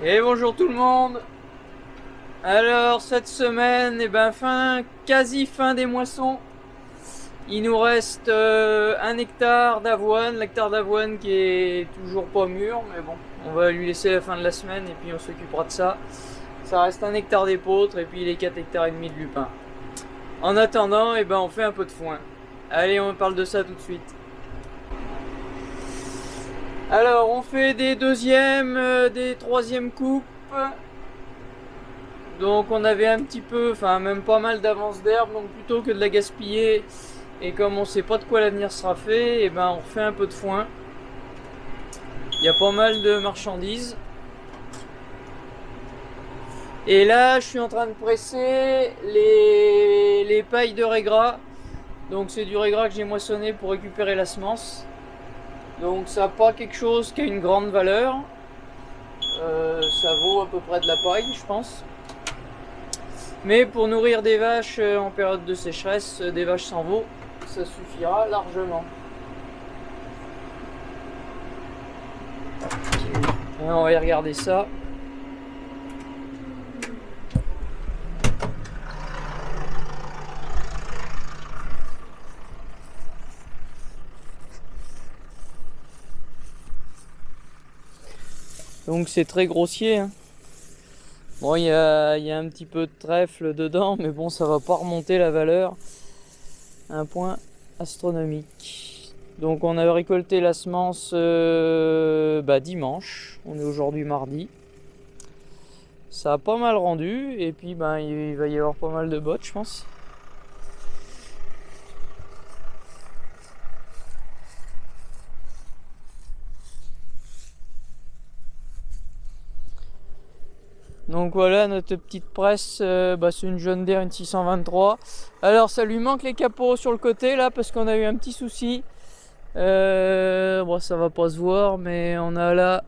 Et bonjour tout le monde. Alors cette semaine, quasi fin des moissons. Il nous reste 1 hectare d'avoine, l'hectare d'avoine qui est toujours pas mûr, mais bon, on va lui laisser la fin de la semaine et puis on s'occupera de ça. Ça reste 1 hectare d'épeautre et puis les 4 hectares et demi de lupin. En attendant, on fait un peu de foin. Allez, on parle de ça tout de suite. Alors, on fait des deuxièmes, des troisièmes coupes. Donc on avait un petit peu, enfin même pas mal d'avance d'herbe, donc plutôt que de la gaspiller, et comme on sait pas de quoi l'avenir sera fait, on refait un peu de foin. Il y a pas mal de marchandises. Et là, je suis en train de presser les pailles de régras. Donc c'est du régras que j'ai moissonné pour récupérer la semence. Donc ça n'a pas quelque chose qui a une grande valeur. Ça vaut à peu près de la paille, je pense. Mais pour nourrir des vaches en période de sécheresse, des vaches sans veau, ça suffira largement. Et on va y regarder ça. Donc c'est très grossier, hein. Bon, il y a un petit peu de trèfle dedans, mais bon, ça va pas remonter la valeur à un point astronomique. Donc on a récolté la semence dimanche. On est aujourd'hui mardi. Ça a pas mal rendu, et puis il va y avoir pas mal de bottes, je pense. Donc voilà notre petite presse, c'est une John Deere, une 623. Alors ça lui manque les capots sur le côté là parce qu'on a eu un petit souci. Ça va pas se voir, mais on a là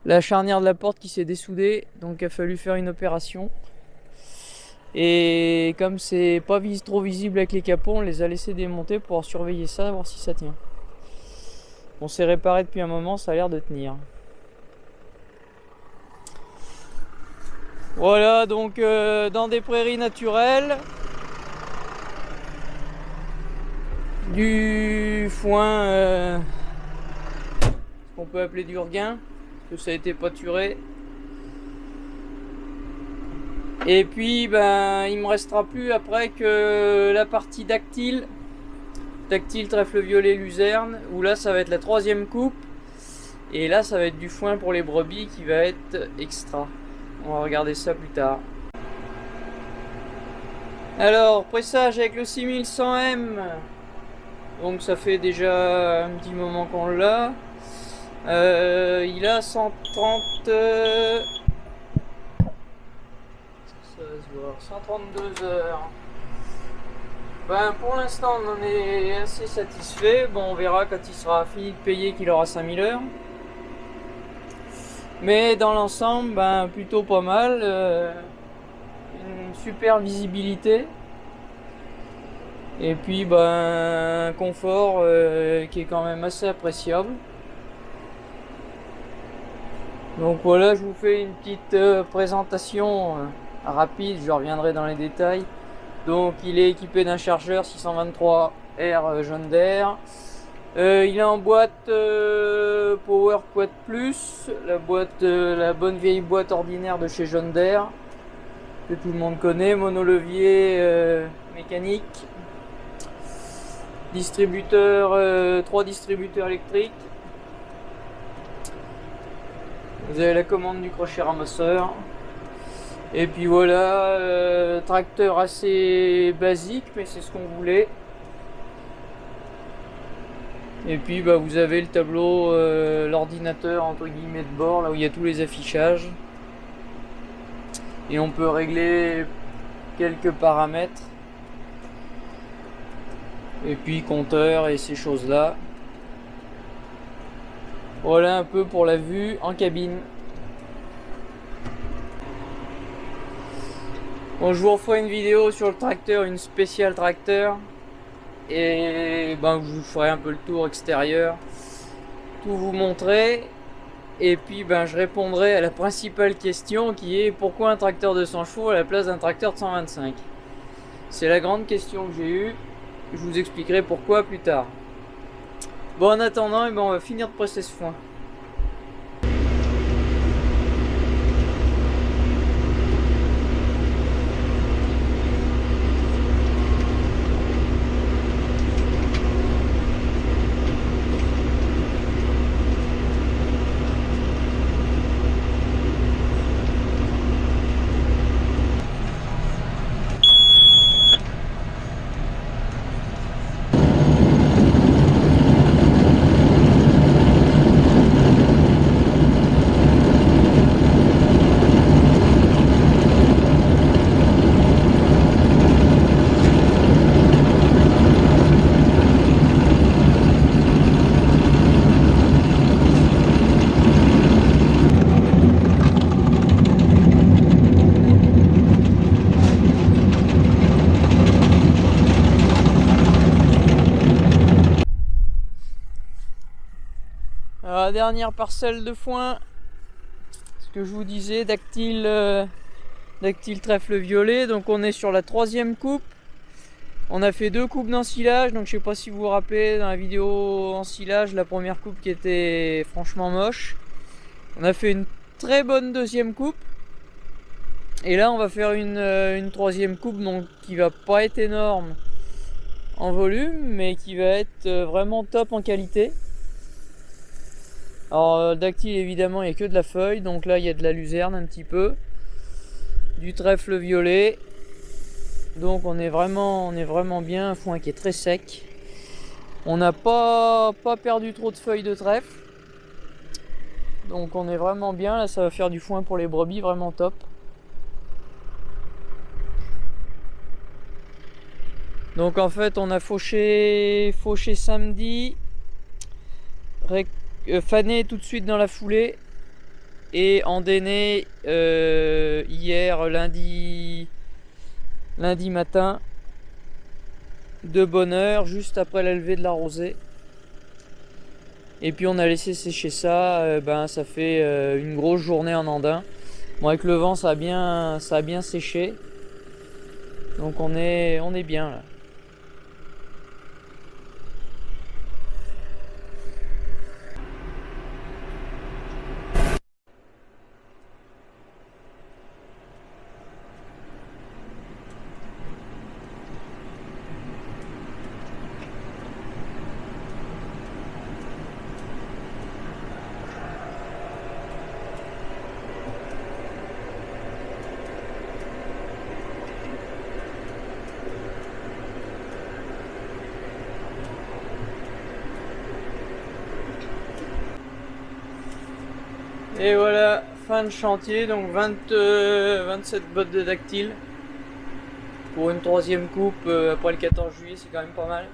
la charnière de la porte qui s'est dessoudée, donc il a fallu faire une opération. Et comme c'est pas trop visible avec les capots, on les a laissés démonter pour surveiller ça, voir si ça tient. On s'est réparé depuis un moment, ça a l'air de tenir. Voilà, donc dans des prairies naturelles, du foin qu'on peut appeler du Urguin, que ça a été pâturé. Et puis il me restera plus après que la partie dactyle, trèfle violet, luzerne, où là ça va être la troisième coupe. Et là ça va être du foin pour les brebis qui va être extra. On va regarder ça plus tard. Alors, pressage avec le 6100M. Donc ça fait déjà un petit moment qu'on l'a. Il a 130... ça va se voir, 132 heures. Pour l'instant on en est assez satisfait. Bon, on verra quand il sera fini de payer qu'il aura 5000 heures. Mais dans l'ensemble, plutôt pas mal. Une super visibilité. Et puis un confort qui est quand même assez appréciable. Donc voilà, je vous fais une petite présentation rapide, je reviendrai dans les détails. Donc il est équipé d'un chargeur 623R John Deere. Il est en boîte Power Quad Plus, la bonne vieille boîte ordinaire de chez John Deere que tout le monde connaît, monolevier mécanique, distributeur, 3 distributeurs électriques. Vous avez la commande du crochet ramasseur. Et puis voilà, tracteur assez basique, mais c'est ce qu'on voulait. Et puis vous avez le tableau, l'ordinateur entre guillemets de bord, là où il y a tous les affichages. Et on peut régler quelques paramètres. Et puis compteur et ces choses-là. Voilà un peu pour la vue en cabine. Bon, je vous referai une vidéo sur le tracteur, une spéciale tracteur. Et je vous ferai un peu le tour extérieur. Tout vous montrer. Et puis ben, je répondrai à la principale question qui est pourquoi un tracteur de 100 chevaux à la place d'un tracteur de 125. C'est la grande question que j'ai eue. Je vous expliquerai pourquoi plus tard. Bon, en attendant, eh ben, on va finir de presser ce foin. Alors, la dernière parcelle de foin, ce que je vous disais, dactyle trèfle violet. Donc on est sur la 3e coupe. On a fait 2 coupes d'ensilage. Donc je sais pas si vous vous rappelez dans la vidéo ensilage, la première coupe qui était franchement moche. On a fait une très bonne 2e coupe. Et là on va faire une 3e coupe, donc qui va pas être énorme en volume, mais qui va être vraiment top en qualité. Alors dactyle, évidemment, il n'y a que de la feuille, donc là il y a de la luzerne un petit peu, du trèfle violet, donc on est vraiment bien, un foin qui est très sec. On n'a pas perdu trop de feuilles de trèfle, donc on est vraiment bien. Là ça va faire du foin pour les brebis, vraiment top. Donc en fait on a fauché samedi, fané tout de suite dans la foulée et endainé hier lundi matin de bonne heure, juste après la levée de la rosée. Et puis on a laissé sécher ça, ça fait une grosse journée en andin. Bon, avec le vent ça a bien séché, donc on est bien là. Et voilà, fin de chantier, donc 27 bottes de dactyle. Pour une 3e coupe après le 14 juillet, c'est quand même pas mal.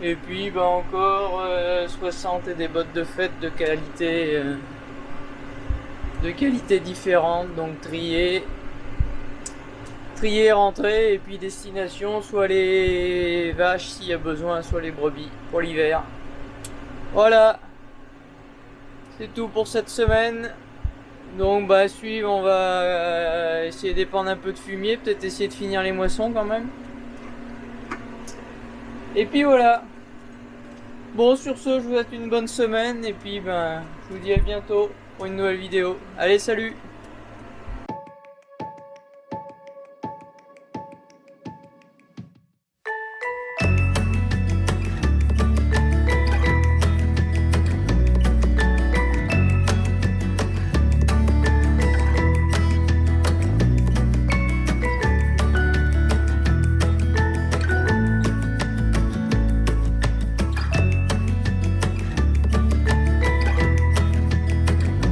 Et puis encore 60 et des bottes de fête de qualité différente, donc triées, rentrées, et puis destination soit les vaches s'il y a besoin, soit les brebis pour l'hiver. Voilà, c'est tout pour cette semaine. Donc à suivre, on va essayer d'épandre un peu de fumier, peut-être essayer de finir les moissons quand même. Et puis voilà. Bon, sur ce, je vous souhaite une bonne semaine et puis je vous dis à bientôt pour une nouvelle vidéo. Allez, salut!